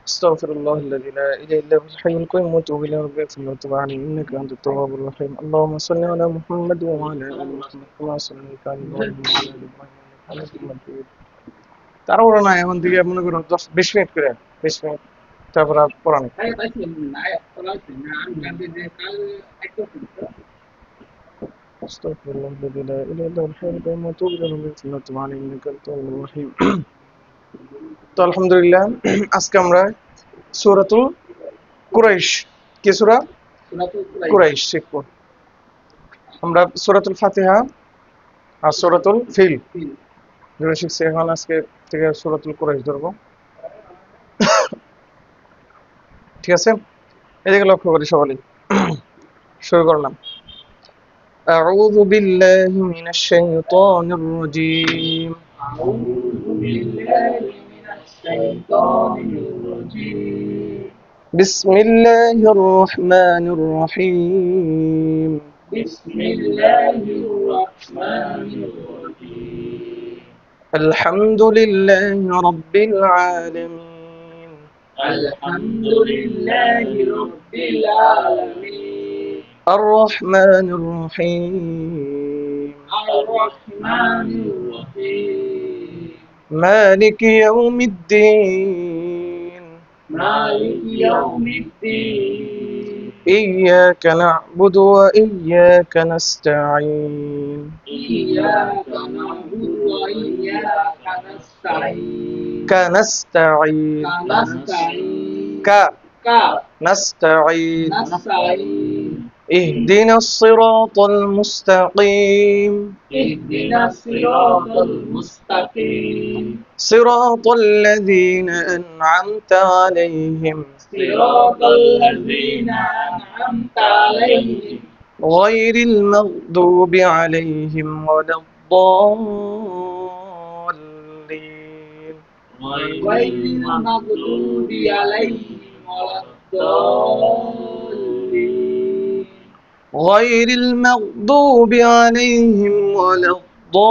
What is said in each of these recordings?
استغفر الله الذي لا اله الا هو الحي القيوم واتوب اليه رب اغفر لي وتب علي انك انت التواب الرحيم. اللهم صل على محمد وعلى ال محمد كما صليت على ابراهيم وعلى ال ابراهيم انك حميد مجيد. তাড়াহুড়ো নাই, এখন থেকে মনে করো 10-20 মিনিট করে, 20 মিনিট, তারপর আর পড়া নেই। استغفر الله الذي لا اله الا هو الحي القيوم واتوب اليه رب اغفر لي وتب علي انك انت التواب الرحيم. তো আলহামদুলিল্লাহ, আজকে আমরা সূরাতুল কুরাইশ, কি সূরা? কুরাইশ শিখবো। আমরা সূরাতুল ফাতিহা আর সূরাতুল ফিল দুটো শিখছি, এখন আজকে থেকে সূরাতুল কুরাইশ ধরবো। ঠিক আছে, এদিকে লক্ষ্য করি সবাই। শুরু করলাম। أعوذ بالله من الشيطان الرجيم. بسم الله الرحمن الرحيم. الحمد لله رب العالمين. الرحمن الرحيم. مالك يوم الدين. إياك نعبد وإياك نستعين. كنستعين. كنستعين. اهدنا الصراط المستقيم. صراط الذين أنعمت عليهم غير المغضوب عليهم ولا الضالين. غير المغضوب عليهم ولا الضالين.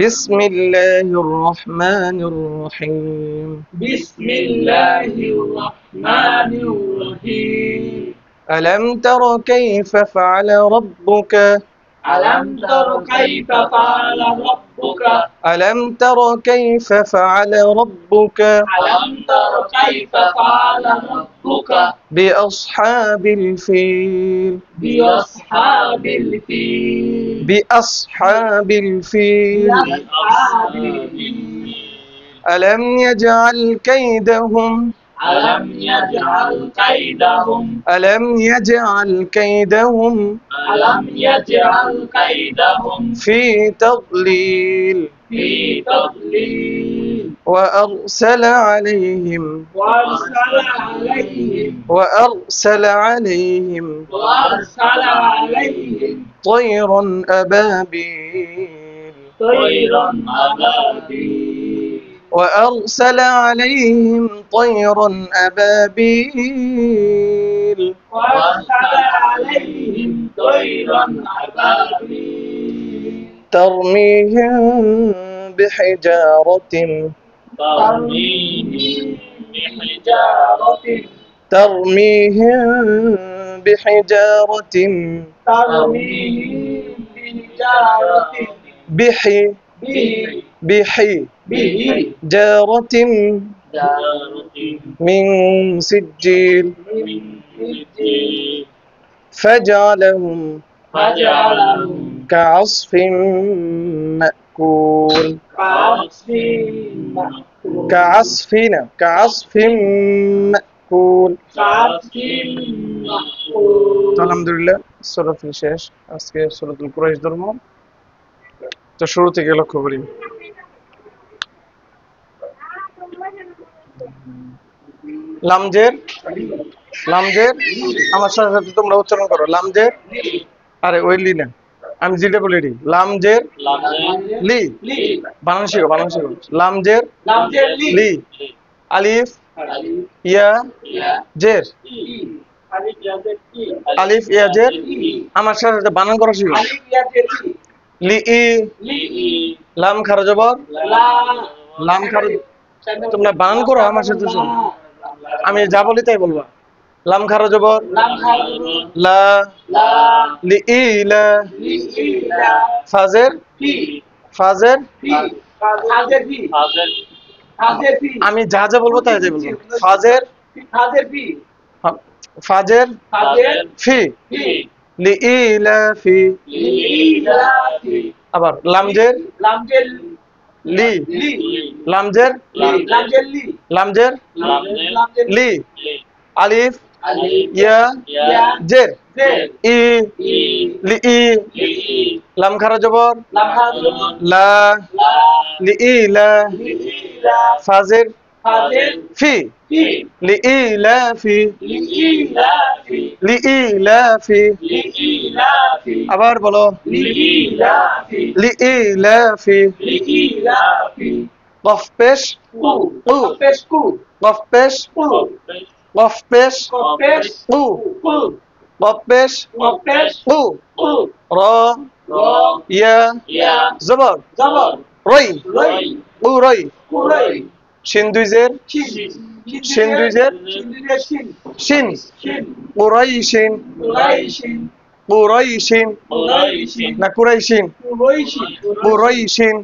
بسم الله الرحمن الرحيم. ألم تر كيف فعل ربك؟ ألم تر كيف فعل ربك بأصحاب الفيل؟ بأصحاب الفيل. ألم يجعل كيدهم في تضليل. وأرسل عليهم طيرا أبابيل. وأرسل عليهم طيرا أبابيل ترميهم بحجارة بحجارة من سجيل فجعلهم كعصف مأكول. كعصف مأكول. আলহামদুলিল্লাহ, সূরা ফিল শেষ। আজকে সূরাতুল কুরাইশ ধর্ম। তো শুরু থেকে লক্ষ্য করি। লামজের আমার সাথে সাথে তোমরা উচ্চারণ করো। লামজের, আরে ওই লি না, আমি যেটা বলি রি। লামজের লি, বানান শিখো। লামজের লি। আলিফ ইয়া জের আলিফ ইয়াজের আমার সাথে বানান করা শিখো লি ই লাম খারা জবর লাম খারা তোমরা বানান করো আমার সাথে শোনো আমি যা বলি তাই বলবা লাম খারা জবর লা লি ই লা ফাজের ফাজের আমি যা যা বলবো তাই তাই বলবো ফাজের ফাজের ফি লি ই লা ফি আবার লামজের লি লামজের লামজের লি আলিফ ইয়া জের ই লি ই লাম খারা জবর লা লি ই লা ফাজের ফি লি ই লা ফি লি ই লা ফি আবার বলো লি ই লা ফি কফ পেশ কু কফ পেশ কফ পেশ কু কফ পেশ কু র ইয়া জবর রই কু রই শিন দুই জের শিন দুই জের শিন কুরাইশিন কুরাইশিন না কুরাইশিন কুরাইশিন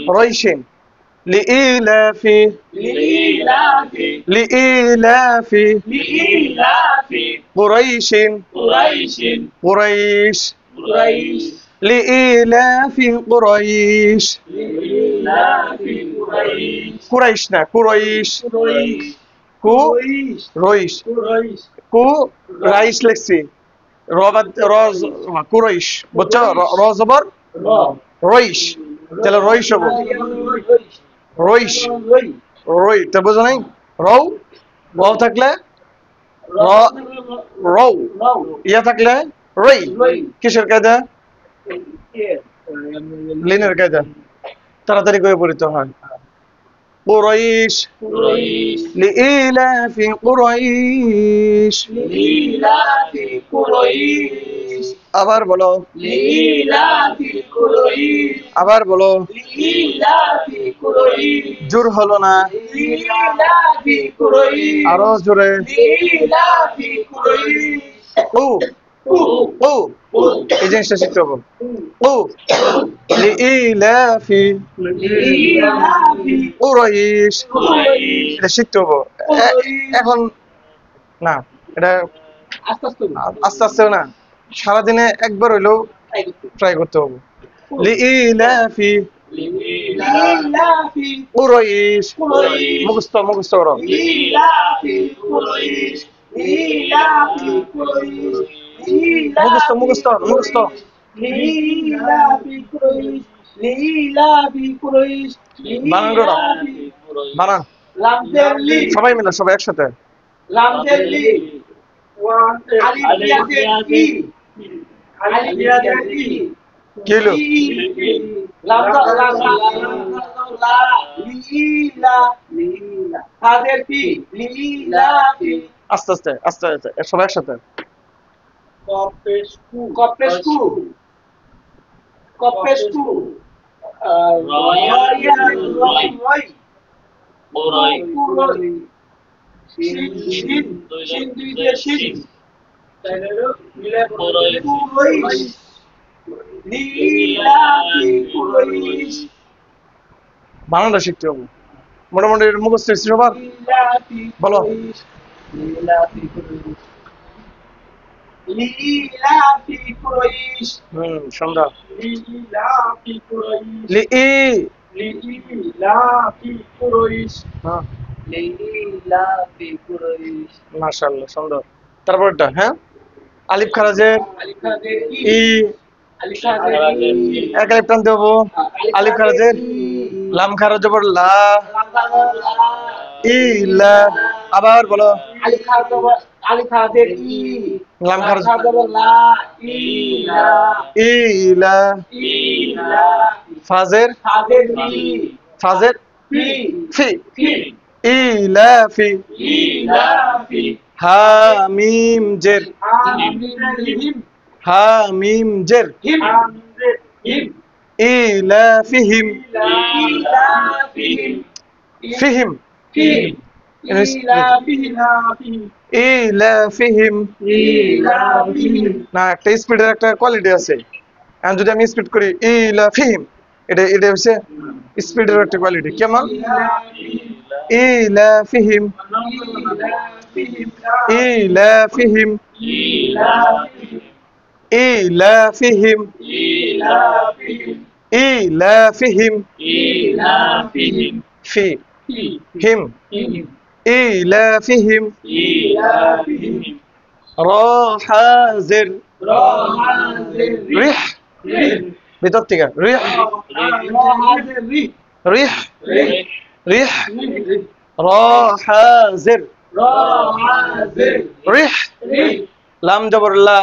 কুরাইশিন লিইলাফি লিইলাফি কুরাইশিন কুরাইশ লিইলাফি কুরাইশ কুরাইশ না কুরাইশ কু রইশ কু রাইশ লিখছি কুরাইশ বুঝছো র জবর রইশ তাহলে রইশ হবো রইশ রই তা বুঝো নাই রৌ রৌ থাকলে রৌ ইয়া থাকলে রই কিসের কায়দা লিনের কায়দা তাড়াতাড়ি করে পড়িতে হয় قريش لإيلاف قريش আবার বলো আবার বলো জোর হলো না আরো জোরে ও ও এই জিনিসটা শিখতে হবে ও লিইলাফি কুরাইশ এটা শিখতে হবে এখন না এটা আস্তে আস্তে না সারাদিনে একবার হইলেও ট্রাই করতে হবে লিইলাফি কুরাইশ মুখস্থ মুখস্থ করো মুখস্থ মুখস্থ মুখস্থ বানান করো বানান সবাই মিলে সবাই একসাথে কিলো আস্তে আস্তে আস্তে আস্তে সবাই একসাথে বাংলাটা শিখতে হবে মোটামুটি মুখস্থ সবার বলো সন্ধ্যা মাশাআল্লাহ সুন্দর তারপরটা হ্যাঁ আলিফ খারাজের ই এক আলিফ টান দেবো আলিফ খারাজের লাম খারাজ জবর লা ই লা আবার বলো আলিফ খারাজের ই লাম খারাজ জবর লা ই লা ফাজের ফাজের ফি ফি ইলাফি হা মিম জের হা মিম জের ইলাফিহিম ফিহিম ইলাফিহিম না একটা স্পিডের একটা কোয়ালিটি আছে এখন যদি আমি স্পিড করি ইলাফিহিম এটা হচ্ছে স্পিডের একটা কোয়ালিটি কেমন ইলাফিহিম ইলাফিহিম ইলাফিহিম ইলাফিহিম ফি হিম ইলাফিহিম রা হাজির রিহ ভিতর থেকে রিহ রিহ রিহ রা হাজির রিহ লাম জবর লা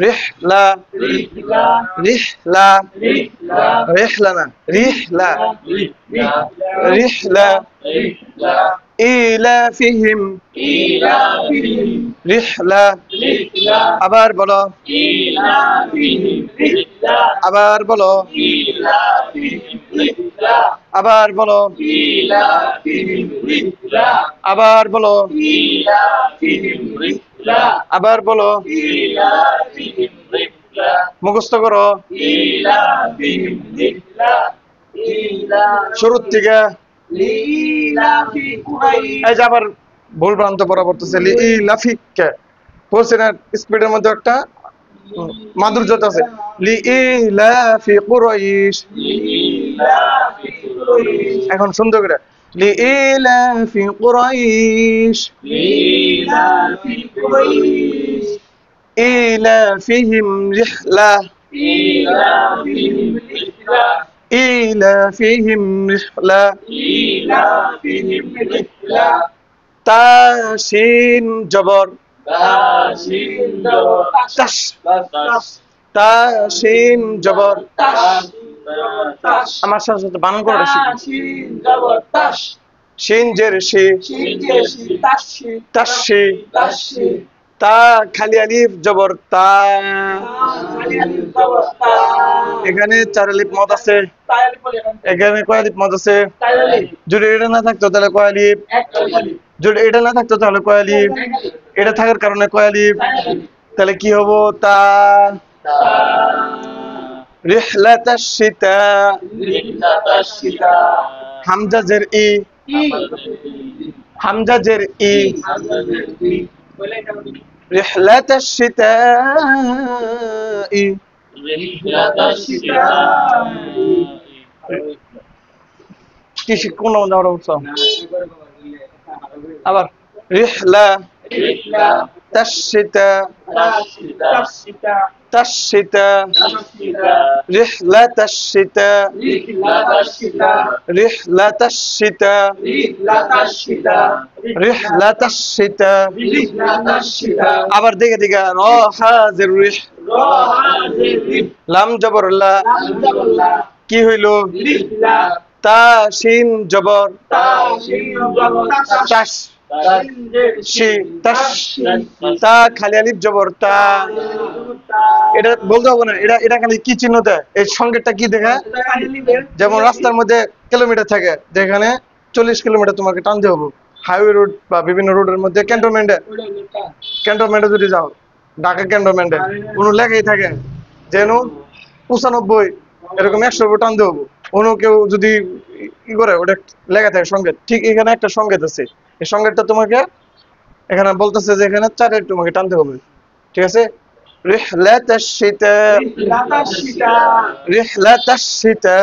রিহলা রিহলা রিহলা না রিহলা রিহলা ইলাফিহিম রিহলা আবার বলো আবার বলো আবার বলো আবার বলো আবার বলো মুখস্থ করো শুরুর থেকে এই যে আবার ভুল ভ্রান্ত পরাবর্তছে লিলাফিক বলছেন স্পিডের মধ্যে একটা মাধুর্যতা আছে লিলাফি কুরাইশ এখন সুন্দর করে লিলাফি কুরাইশ ইলাফিহিম রিহলা ইলাফিহিম রিহলা তাশিন জবর তাশ তাশিন জবর আমার সাথে সাথে বানান করে শিন জের শি তাশি তা খালি আলিফ জবর তা এখানে 4 আলিফ মদ আছে এখানে কয় আলিফ মদ আছে যদি এটা না থাকতো তাহলে কয় আলিফ যদি এটা না থাকতো তাহলে কয় আলিফ এটা থাকার কারণে কয় আলিফ তাহলে কি হবো তা রিহলাতাশ শিতা হামজা জের ই হামজা জের ই রিহলাতাশ শিতা কি কোন দাঁড়া উঠছ আবার রিহলা তাশিতা তাশিতা রিহলাতাশ শিতা রিহলাতাশ শিতা রিহলাতাশ শিতা আবার দেখে দেখে র হাজির রিহ লাম জবর লা কি হইল তা শিন জবর তাশ শি তাশ তা খালি আলিফ জবর তা এটা বলতে হবে না এটা এটা খালি কি চিহ্ন দেয় এই সংকেতটা কি দেখায় যেমন রাস্তার মধ্যে কিলোমিটার থাকে যেখানে 40 কিলোমিটার তোমাকে টানতে হবে হাইওয়ে রোড বা বিভিন্ন রোডের মধ্যে ক্যান্টনমেন্টে যদি যাও ঢাকা ক্যান্টনমেন্টে কোনো লেখাই থাকে যেন 95 এরকম 100 উপর টানতে হবে কোনো কেউ যদি কি করে ওটা লেখা থাকে সংকেত ঠিক এখানে একটা সংকেত আছে এই সংকেতটা তোমাকে এখানে বলতেছে যে এখানে 4 তোমাকে টানতে হবে ঠিক আছে রিহলাতাশ শিতা রিহলাতাশ শিতা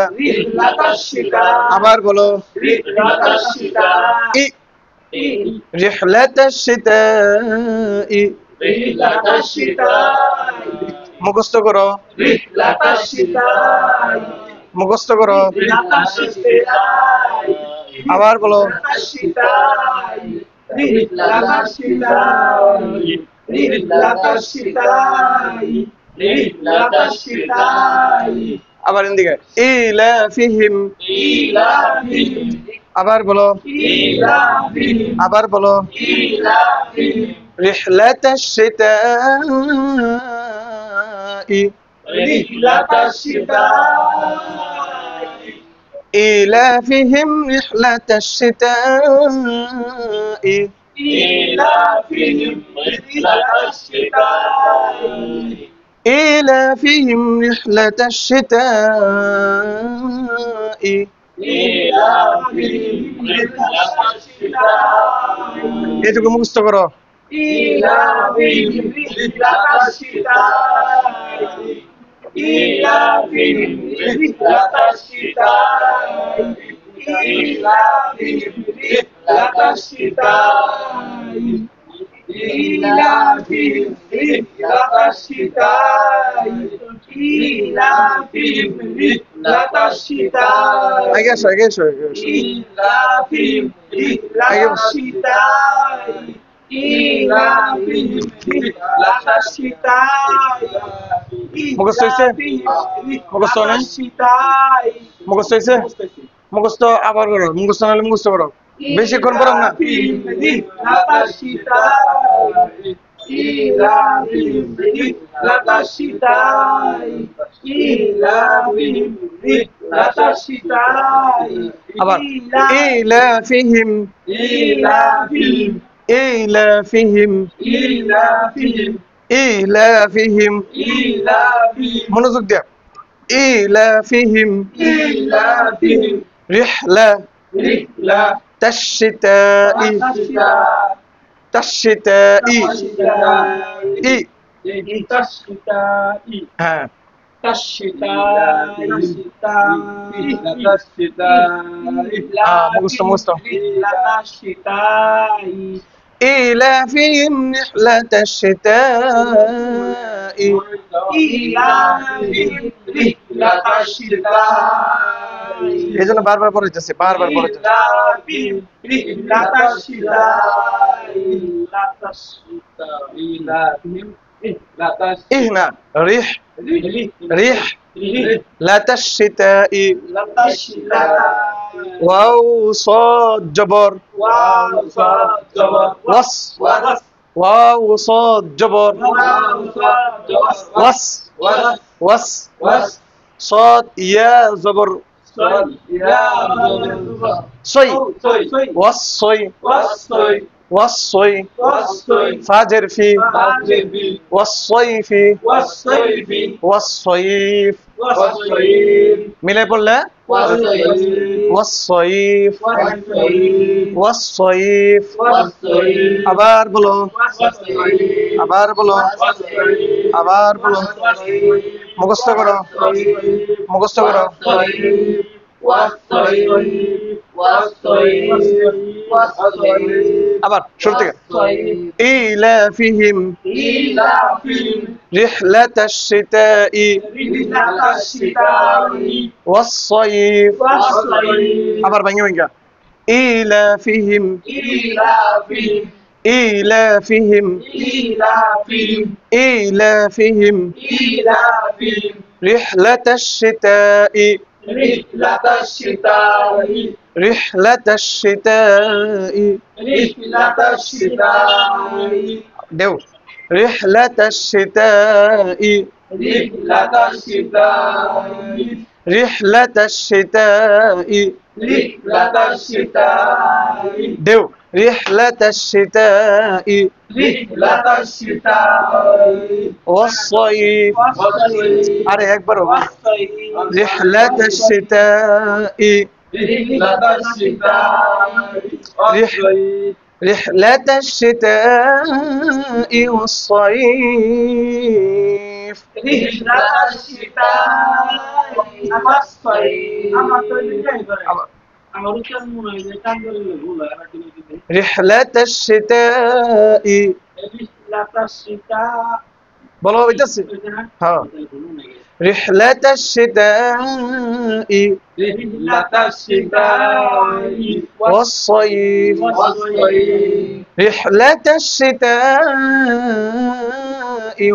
আবার বলো ই রিহলাতাশ শিতা ই মুখস্থ করো মুখস্থ করো আবার বলো আবার এদিকে ইলাফিহিম আবার বলো, আবার বলো, رحلة الشتاء إيلافهم رحلة الشتاء إيلافهم رحلة الشتاء এটুকু মুখস্থ করো। আগে আসো, আগে আসো, আগে আসো। মুখস্থ হয়েছে? মুখস্থ নেই? মুখস্থ হয়েছে? মুখস্থ আবার করো, মুখস্থ নাহলে মুখস্থ করো, বেশিক্ষণ করো না। আবার إيلافهم إيلافهم إيلافهم মনোযোগ দিয়া। إيلافهم رحلة الشتاء الشتاء হ্যাঁ মুখস্থ মুখস্থ। إيلافهم رحلة الشتاء এই জন্য বারবার পড়ে যাচ্ছে, বারবার পড়ে যাচ্ছে। إهنا ريح ريح لا الشتاء واو صاد جبر وص واو صاد جبر وص وص صاد يا زبر صي والصي والصي فاجر في والصيف والصيف মিলে পড়লে والصيف والصيف আবার বলো, আবার বলো, আবার বলো, মুখস্থ করো, মুখস্থ করো। আবার শুরু থেকে। إيلافهم رحلة الشتاء والصيف আবার ভাঙে ভাঙে। إيلافهم إيلافهم إيلافهم رحلة الشتاء رحلة الشتاء دو رحلة الشتاء رحلة الشتاء دو رحلة الشتاء والصيف أري أكبر رحلة الشتاء رحلة الشتاء والصيف رحلة الشتاء বলো হইতাছে হ্যাঁ رحلة الشتاء والصيف رحلة الشتاء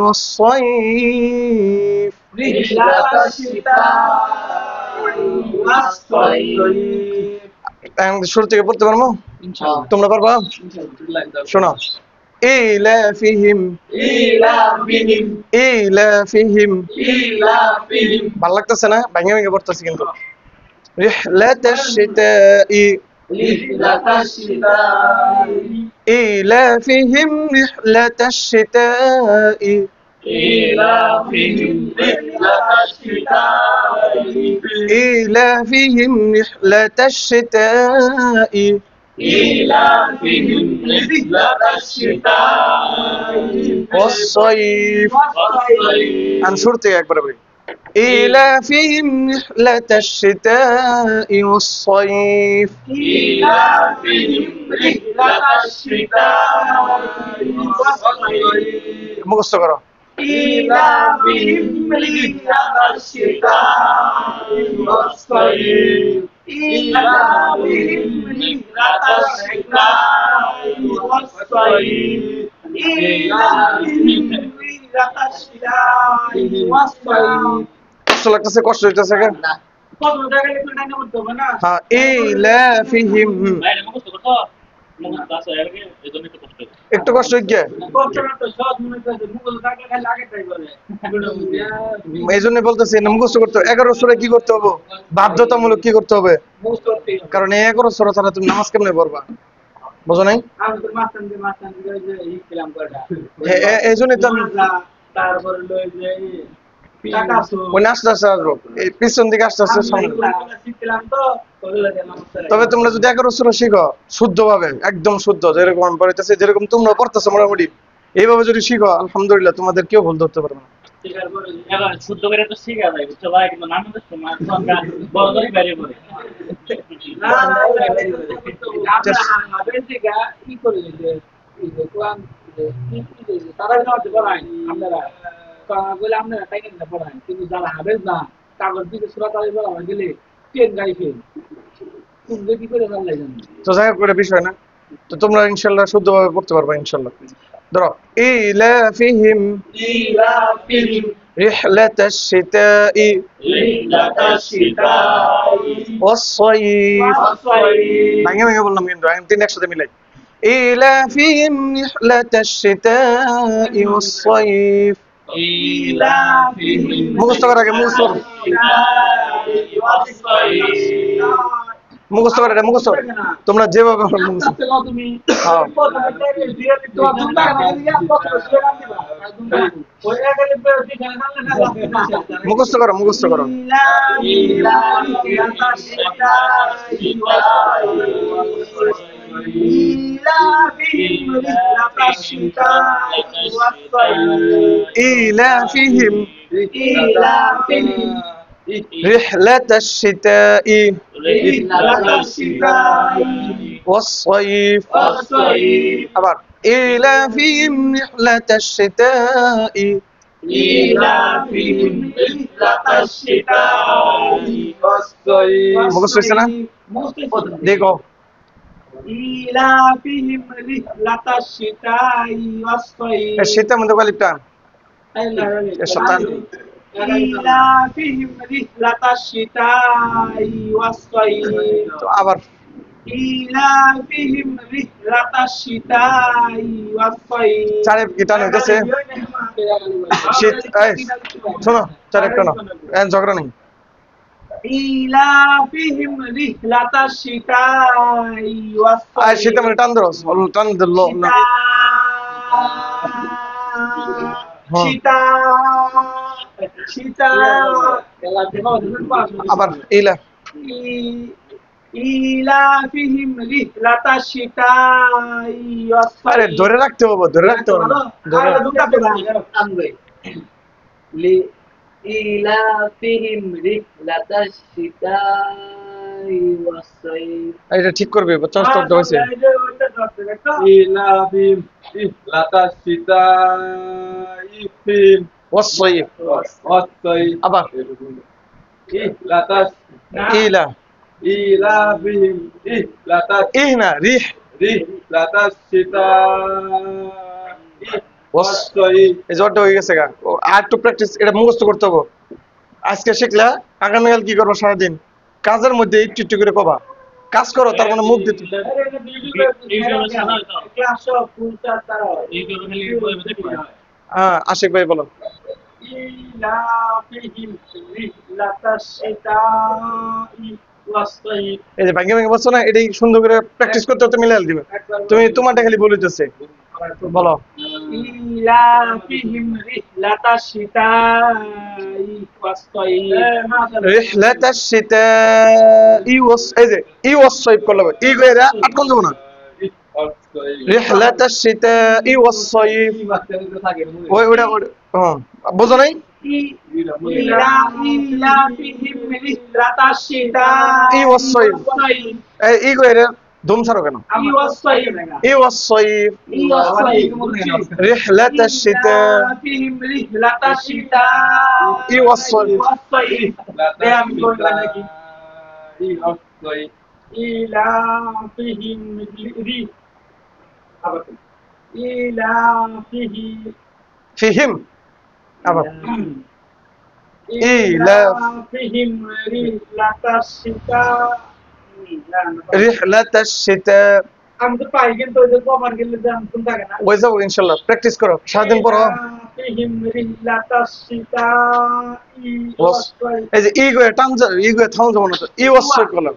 والصيف শুরু থেকে পড়তে পারবো? তোমরা পারবা? শোনো, ইলাফিহিম ইলাফিহিম ইলাফিহিম ইলাফিহিম ভালো লাগতেছে না? ভেঙে ভেঙে পড়তেছি কিন্তু। রিহলাতাশ শিতাই রিহলাতাশ শিতাই ইলাফিহিম রিহলাতাশ শিতাই ইলাফিহিম রিহলাতাশ শিতাই إيلافهم رحلة الشتاء إيلافهم رحلة الشتاء والصيف والصيف أنا شرطي أكبر بي إيلافهم رحلة الشتاء والصيف إيلافهم رحلة الشتاء والصيف مقصة قرأ إيلافهم رحلة الشتاء والصيف إيلافهم رحلة الشتاء والصيف إيلافهم رحلة الشتاء والصيف কষ্ট লাগতেছে, কষ্ট হইতেছে কেন? কত টাকা লিখে টাকা করতে হবে না? হ্যাঁ إيلافهم বাইরে মুখস্থ করতো মুখস্থ আছে এর আগে এজন্য একটু কষ্ট হচ্ছে একটু কষ্ট হয়ে গিয়ে কষ্টটা তো সব মনে করে মুগল টাকা খালি আগে তাই বলে এই জন্য বলতেছি না মুখস্থ করতে হবে। 11 সূরা কি করতে হবে? বাধ্যতামূলক কি করতে হবে? মুখস্থ করতে হবে। কারণ এই 11 সূরা ছাড়া তুমি নামাজ কেমনে পড়বা? বুঝো নাই? আমি তো মাস্টার যে ইসলাম করা এই জন্যই তো আমি তারপরে লই যে টাকা সু ওই আস্তে আস্তে আসবো, এই পিছন দিকে আস্তে আস্তে সামনে। শিখলাম তো ওগুলো যে নমস্কার তবে তোমরা যদি 11 সূরা শিখো শুদ্ধ ভাবে, একদম শুদ্ধ, যেরকম আমি পড়াইতেছি, যেরকম তোমরা পড়তেছো মোটামুটি এইভাবে যদি শিখো, আলহামদুলিল্লাহ তোমাদের কেউ ভুল ধরতে পারবে না। শিখার পরে এবার শুদ্ধ করে তো শিখা যায় বুঝছো ভাই, কিন্তু নামাজের সময় সরকার বড় করে বাইরে পড়ে না আমাদের থেকে কি করে যে এই যে কোরআন যে তারা নামাজ পড়ায় আপনারা বলে আপনারা তাই না পড়ায়, কিন্তু যারা হাবেজ না কাগজ দিকে সূরা তালিম পড়া গেলে ট্রেন গাড়ি ফেল তুমি কি করে ভালো লাগে তো যাই হোক, এটা বিষয় না। তো তোমরা ইনশাল্লাহ শুদ্ধভাবে পড়তে পারবে ইনশাল্লাহ। ধরো ইলাফিহিম ইলাফিহিম রিহলাতাশ শিতাই রিহলাতাশ শিতাই ওয়াস-সাইফ। والصيف ভেঙে ভেঙে বললাম কিন্তু, আমি তিন একসাথে মিলাই। إيلافهم رحلة الشتاء والصيف। إيلافهم মুখস্থ করার আগে মুখস্থ করো, الشتاء والصيف মুখস্থ করে এটা মুখস্থ করো। তোমরা যেভাবে পারো মুখস্থ। তুমি হ্যাঁ। মুখস্থ করো, মুখস্থ করো। إيلافهم رحلة الشتاء والصيف। আবার إيلافهم رحلة الشتاء মুখস্থ হয়েছে না? দেখো إيلافهم رحلة الشتاء والصيف শীতের মধ্যে কালিপটা إيلافهم رحلة الشتاء والصيف আবার إيلافهم رحلة الشتاء والصيف চারে কি টান হইতেছে? শীত এই শোনো, চারে একটা না, ঝগড়া নেই। إيلافهم رحلة الشتاء আর শীতে والصيف মানে টান ধরো, টান ধরলো না। আবার ইলা إيلافهم رحلة الشتاء আরে والصيف ধরে রাখতে হবে, ধরে রাখতে হবে না। ধরে إيلافهم رحلة الشتاء والصيف এটা ঠিক করবে, চষ্ট হয়েছে। إيلافهم رحلة الشتاء والصيف والصيف আবার ইলা إيلافهم رحلة ইহনা রিহ رحلة الشتاء والصيف এই জটটা হয়ে গেছে গা। আর একটু প্র্যাকটিস, এটা মুখস্থ করতে হবে। আজকে শিখলা, আগামীকাল কি করবো সারাদিন কাজের মধ্যে একটু একটু করে কবা। কাজ করো, তার মানে মুখ দিতে ক্লাস অফ ফুলটা তারা আশিক ভাই বলো। ইলাফিহিম রিহলাতাশ শিতাই ওয়াস-সাইফ। এই যে ভাঙ্গে ভাঙ্গে বলছো না, এটাই সুন্দর করে প্র্যাকটিস করতে হতে মিলাল দিবে। তুমি তোমারটা খালি বলিতেছে, বলো। ইলাফিহিম রিহলাতাশ শিতাই ওয়াস-সাইফ। রিহলাতাশ শিতাই এই যে ওয়াস-সাইফ করলে হবে, এরা আটকন যাব না। রিহলাতাশ শিতাই ওয়াস-সাইফ, ওইটা বুঝো নাই? ইলাফিহিম রিহলাতাশ শিতাই ওয়াস-সাইফ, এই এরা দম ছাড়ো কেন? ওয়াস-সাইফ। ওয়াস-সাইফ রিহলাতাশ শিতাই فيهم رحلة الشتاء والصيف. والصيف. إلافهم ফিহিম আবার إلافهم رحلة الشتاء. রিহলাতাশ শিতাই। আমি তো পাই কিন্তু ওই যে কমার গেলে যে আমি কোন থাকে না ওই যাবো ইনশাল্লাহ, প্র্যাকটিস করো সারাদিন পড়ো। فيهم رحلة الشتاء والصيف. এই যে ইগো থাম যাবো না তো, ওয়াস-সাইফ করলাম।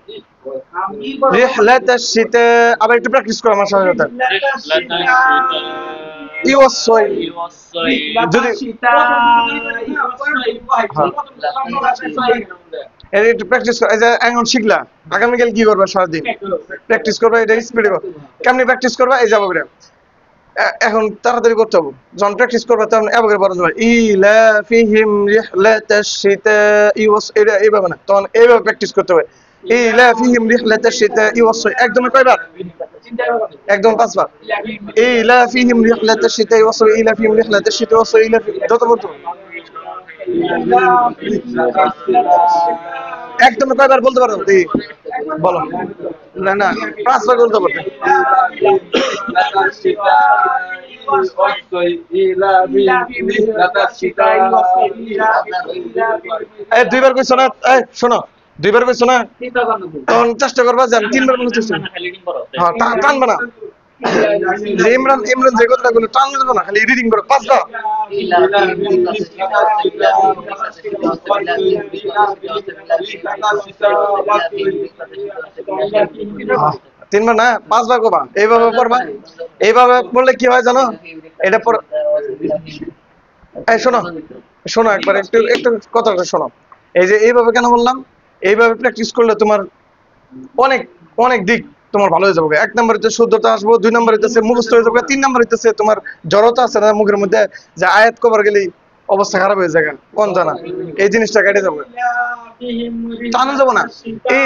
আমি রিহলাতাশ শিতাই, আবার একটু প্র্যাকটিস করো আমার সাথে সাথে। ওয়াস-সাইফ যদি এই একটু প্র্যাকটিস করো। এই যে এখন শিখলা, আগামীকাল কি করবা? সারাদিন প্র্যাকটিস করবা, এটা স্পিডে করো। কেমনি প্র্যাকটিস করবা? এই যাবো এখন তাড়াতাড়ি করতে হবে। যখন প্র্যাকটিস করবা তখন এভাবে বলা যাবে ইলাফিহিম রিহলাতাশ শিতাই ওয়াস, এটা এইভাবে না, তখন এইভাবে প্র্যাকটিস করতে হবে। ইলাফিহিম রিহলাতাশ শিতাই ওয়াস, একদম কয়বার? একদম 5 বার। ইলাফিহিম রিহলাতাশ শিতাই ওয়াস, ইলাফিহিম রিহলাতাশ শিতাই ওয়াস, ইলাফিহিম যত বলতো একদম কয়বার বলতে পারো? বলো না না, 5 বার বলতে পারবে। এই 2 বার কইছো না? এই শোনো, 2 বার কইছো না? তখন চেষ্টা করবা যে আমি 3 বার বলতে চেষ্টা করব। হ্যাঁ, টানবা না। যে ইমরান যে কথাটা বলে টান দেবো না, খালি রিডিং করো 5 বার। 3 বার না, 5 বার করবা। এইভাবে পড়বা। এইভাবে পড়লে কি হয় জানো? এটা এই শোনো একবার, একটু কথাটা শোনো। এই যে এইভাবে কেন বললাম? এইভাবে প্র্যাকটিস করলে তোমার অনেক অনেক দিক তোমার ভালো হয়ে যাবে। 1 নম্বর হচ্ছে শুদ্ধতা আসবো, 2 নম্বর হচ্ছে মুখস্থ হয়ে যাবে, 3 নম্বর হচ্ছে তোমার জড়তা আছে না মুখের মধ্যে, যে আয়াত কবার গেলেই অবস্থা খারাপ হয়ে যায়, কোন জানা এই জিনিসটা কেটে যাবে, টানো যাবো না।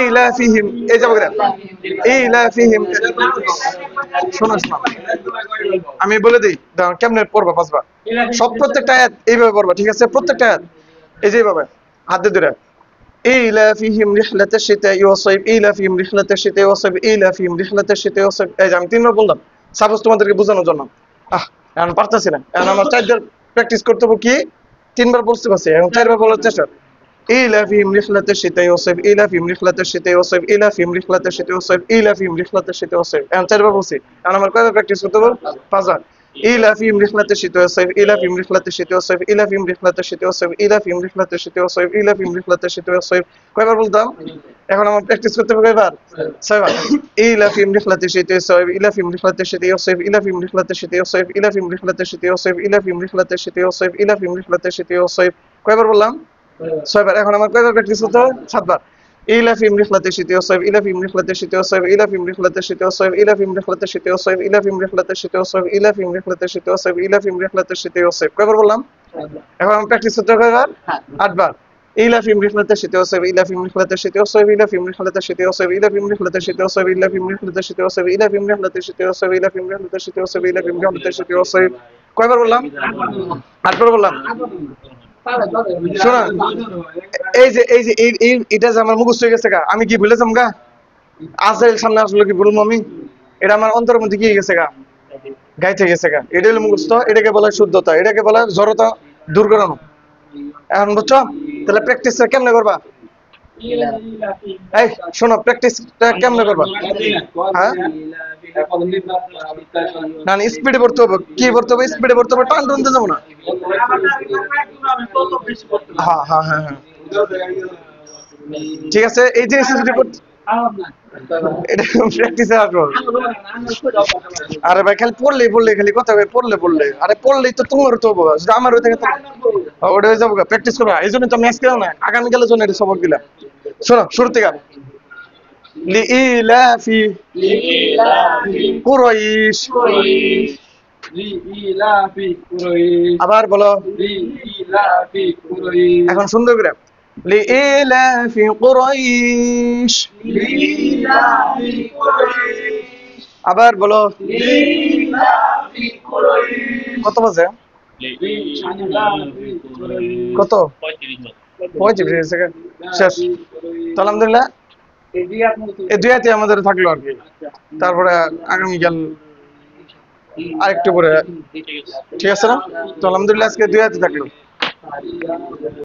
ইলাফিহিম এই যাবো ইলাফিহিম। শোনো আমি বলে দিই কেমনে পড়বা 5 বার। সব প্রত্যেকটা আয়াত এইভাবে পড়বা, ঠিক আছে? প্রত্যেকটা আয়াত এই যেভাবে হাত দিয়ে ধরে ইলাফিহিম রিহলাতাশ শিতাই ওয়াস-সাইফ, ইলাফিহিম রিহলাতাশ শিতাই ওয়াস-সাইফ, ইলাফিহিম রিহলাতাশ শিতাই ওয়াস-সাইফ। এই যে আমি 3 বার বললাম সাপোজ তোমাদেরকে বোঝানোর জন্য। এখন পারতাছি না, এখন আমার 4 বার প্র্যাকটিস করতে হবে। কি 3 বার বলতে পারছি, এখন 4 বার বলার চেষ্টা। ইলাফিহিম রিহলাতাশ শিতাই ওয়াস-সাইফ, ইলাফিহিম রিহলাতাশ শিতাই ওয়াস-সাইফ, ইলাফিহিম রিহলাতাশ শিতাই ওয়াস-সাইফ, ইলাফিহিম রিহলাতাশ শিতাই ওয়াস-সাইফ। এখন 4 বার বলছি, এখন আমার কয়বার প্র্যাকটিস করতে হবে? 5 বার। ইলাফিহিম রিহলাতাশ শিতাই ওয়াস-সাইফ, ইলাফিহিম রিহলাতাশ শিতাই ওয়াস-সাইফ, ইলাফিহিম রিহলাতাশ শিতাই ওয়াস-সাইফ, ইলাফিহিম রিহলাতাশ শিতাই ওয়াস-সাইফ, ইলাফিহিম রিহলাতাশ শিতাই ওয়াস-সাইফ। কয়বার বলতাম? এখন আমার প্র্যাকটিস করতে হবে কয়বার? 6 বার। ইলাফিহিম রিহলাতাশ শিতাই ওয়াস-সাইফ, ইলাফিহিম রিহলাতাশ শিতাই ওয়াস-সাইফ, ইলাফিহিম রিহলাতাশ শিতাই ওয়াস-সাইফ, ইলাফিহিম রিহলাতাশ শিতাই ওয়াস-সাইফ, ইলাফিহিম রিহলাতাশ শিতাই ওয়াস-সাইফ, ইলাফিহিম রিহলাতাশ শিতাই ওয়াস-সাইফ। কয়বার বললাম? 6 বার। এখন আমার কয়বার প্র্যাকটিস করতে হবে? 7 বার। ইলাফিহিম রিহলাতাশ শিতাই ওয়াস-সাইফ, ইলাফিহিম রিহলাতাশ শিতাই ওয়াস-সাইফ, ইলাফিহিম রিহলাতাশ শিতাই ওয়াস-সাইফ, ইলাফিহিম রিহলাতাশ শিতাই ওয়াস-সাইফ, ইলাফিহিম রিহলাতাশ শিতাই ওয়াস-সাইফ, ইলাফিহিম রিহলাতাশ শিতাই ওয়াস-সাইফ, ইলাফিহিম রিহলাতাশ শিতাই ওয়াস-সাইফ। কয়বার বললাম? এখন আমি প্র্যাকটিস করতে হবে কয়বার? 8 বার। ইলাফিহিম রিহলাতাশ শিতাই ওয়াস-সাইফ, ইলাফিহিম রিহলাতাশ শিতাই ওয়াস-সাইফ, ইলাফিহিম রিহলাতাশ শিতাই ওয়াস-সাইফ, ইলাফিহিম রিহলাতাশ শিতাই ওয়াস-সাইফ, ইলাফিহিম রিহলাতাশ শিতাই ওয়াস-সাইফ, ইলাফিহিম রিহলাতাশ শিতাই ওয়াস-সাইফ, ইলাফিহিম রিহলাতাশ শিতাই ওয়াস-সাইফ, ইলাফিহিম রিহলাতাশ শিতাই ওয়াস-সাইফ। কয়বার বললাম? 8 বার বললাম। শোনা, এই যে এটা যে আমার মুখস্থ হয়ে গেছে, আমি কি ভুলে যাম? আজরাইল সামনে আসলে কি বলবো আমি? এটা আমার অন্তরের মধ্যে কি গেছে, গাইতে গেছে। এটা হলো মুখস্থ, এটাকে বলা শুদ্ধতা, এটাকে বলা জড়তা দূর করানো। এখন বুঝছো? তাহলে প্র্যাকটিস কেমনে করবা? এই শোনো, প্র্যাকটিসটা কেমনে করবা? হ্যাঁ, না স্পিডে পড়তে হবে। কি পড়তে হবে? স্পিডে পড়তে হবে, টান টানতে যাবো না। হ্যাঁ হ্যাঁ হ্যাঁ হ্যাঁ, ঠিক আছে। এই জিনিসটা যদি এটা প্র্যাকটিসে আসবো। আরে ভাই খালি পড়লেই খালি কথা ভাই, পড়লে আরে পড়লেই তো তোমার তো হবো, যদি আমার হয়ে থাকে তো ওটা হয়ে যাবো। প্র্যাকটিস করবা, এই জন্য তো ম্যাচ খেলো না, আগামীকালের জন্য এটা সবক দিলাম। শোনো শুরু থেকে লিইলাফি কুরাইশ। আবার বলো, এখন সুন্দর করে লিইলাফি কুরাইশ। আবার বলো, কত বাজে? কত? 35 সেকেন্ড শেষ। তো আলহামদুলিল্লাহ এই দুই আয়াতই আমাদের থাকলো আর কি। তারপরে আগামীকাল আরেকটু পরে, ঠিক আছে না? তো আলহামদুলিল্লাহ আজকে দুই আয়াতই থাকলো।